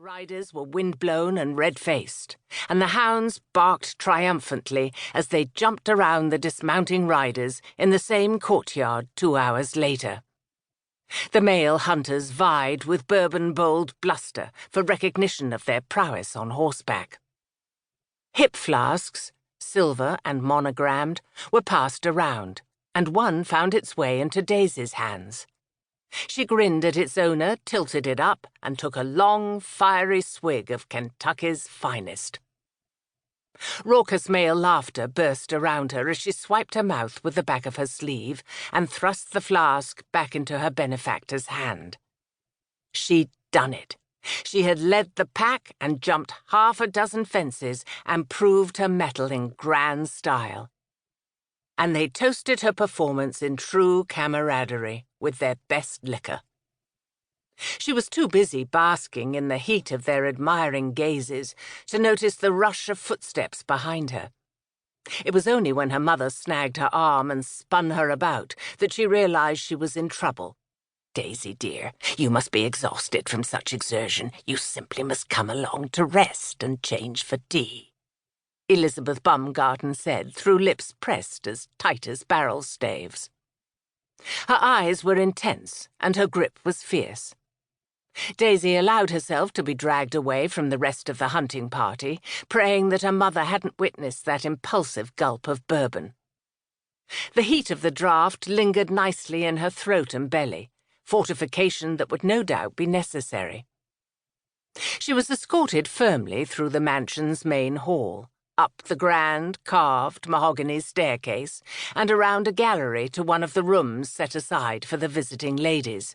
riders were wind-blown and red-faced, and the hounds barked triumphantly as they jumped around the dismounting riders in the same courtyard 2 hours later. The male hunters vied with bourbon-bowled bluster for recognition of their prowess on horseback. Hip flasks, silver and monogrammed, were passed around, and one found its way into Daisy's hands. She grinned at its owner, tilted it up, and took a long, fiery swig of Kentucky's finest. Raucous male laughter burst around her as she swiped her mouth with the back of her sleeve and thrust the flask back into her benefactor's hand. She'd done it. She had led the pack and jumped 6 fences and proved her mettle in grand style. And they toasted her performance in true camaraderie with their best liquor. She was too busy basking in the heat of their admiring gazes to notice the rush of footsteps behind her. It was only when her mother snagged her arm and spun her about that she realized she was in trouble. "Daisy, dear, you must be exhausted from such exertion. You simply must come along to rest and change for tea," Elizabeth Bumgarten said through lips pressed as tight as barrel staves. Her eyes were intense, and her grip was fierce. Daisy allowed herself to be dragged away from the rest of the hunting party, praying that her mother hadn't witnessed that impulsive gulp of bourbon. The heat of the draught lingered nicely in her throat and belly, fortification that would no doubt be necessary. She was escorted firmly through the mansion's main hall, up the grand, carved mahogany staircase, and around a gallery to one of the rooms set aside for the visiting ladies.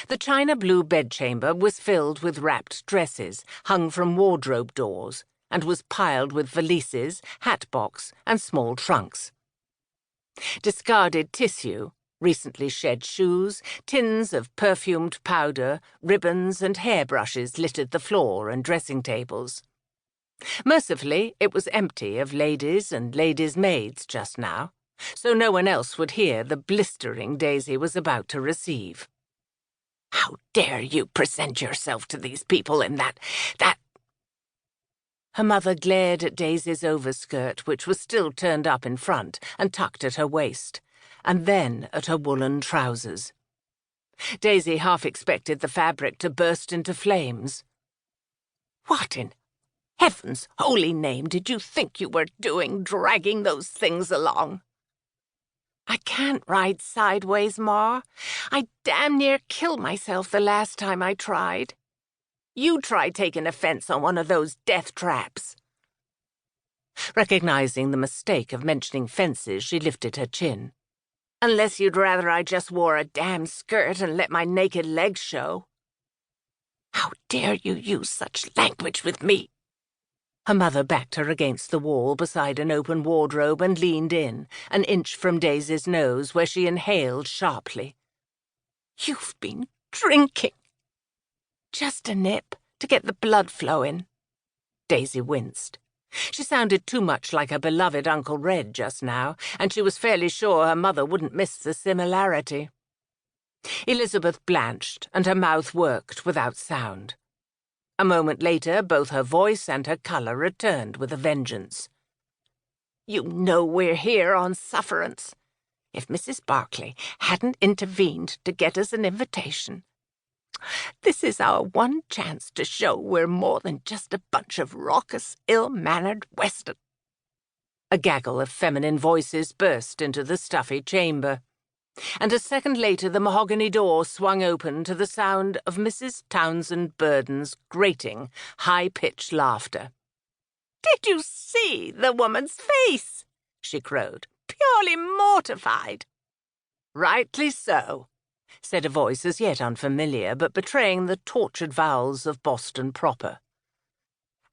The china-blue bedchamber was filled with wrapped dresses hung from wardrobe doors, and was piled with valises, hat-box, and small trunks. Discarded tissue, recently shed shoes, tins of perfumed powder, ribbons, and hairbrushes littered the floor and dressing tables. Mercifully, it was empty of ladies and ladies' maids just now, so no one else would hear the blistering Daisy was about to receive. "How dare you present yourself to these people in that... Her mother glared at Daisy's overskirt, which was still turned up in front and tucked at her waist, and then at her woolen trousers. Daisy half expected the fabric to burst into flames. "What in heaven's holy name did you think you were doing, dragging those things along?" "I can't ride sideways, Ma. I damn near killed myself the last time I tried. You try taking offense on one of those death traps." Recognizing the mistake of mentioning fences, she lifted her chin. "Unless you'd rather I just wore a damn skirt and let my naked legs show." "How dare you use such language with me?" Her mother backed her against the wall beside an open wardrobe and leaned in, an inch from Daisy's nose, where she inhaled sharply. "You've been drinking." "Just a nip, to get the blood flowing." Daisy winced. She sounded too much like her beloved Uncle Red just now, and she was fairly sure her mother wouldn't miss the similarity. Elizabeth blanched, and her mouth worked without sound. A moment later, both her voice and her colour returned with a vengeance. "You know we're here on sufferance. If Mrs. Barclay hadn't intervened to get us an invitation, this is our one chance to show we're more than just a bunch of raucous, ill-mannered Western." A gaggle of feminine voices burst into the stuffy chamber, and a second later the mahogany door swung open to the sound of Mrs. Townsend Burden's grating, high-pitched laughter. "Did you see the woman's face?" she crowed. "Purely mortified." "Rightly so," said a voice as yet unfamiliar, but betraying the tortured vowels of Boston proper.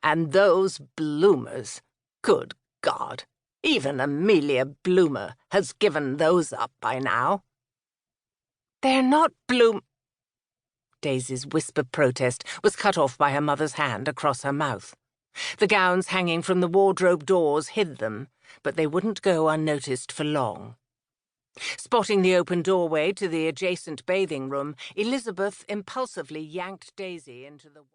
"And those bloomers, good God! Even Amelia Bloomer has given those up by now." "They're not Daisy's whispered protest was cut off by her mother's hand across her mouth. The gowns hanging from the wardrobe doors hid them, but they wouldn't go unnoticed for long. Spotting the open doorway to the adjacent bathing room, Elizabeth impulsively yanked Daisy into the...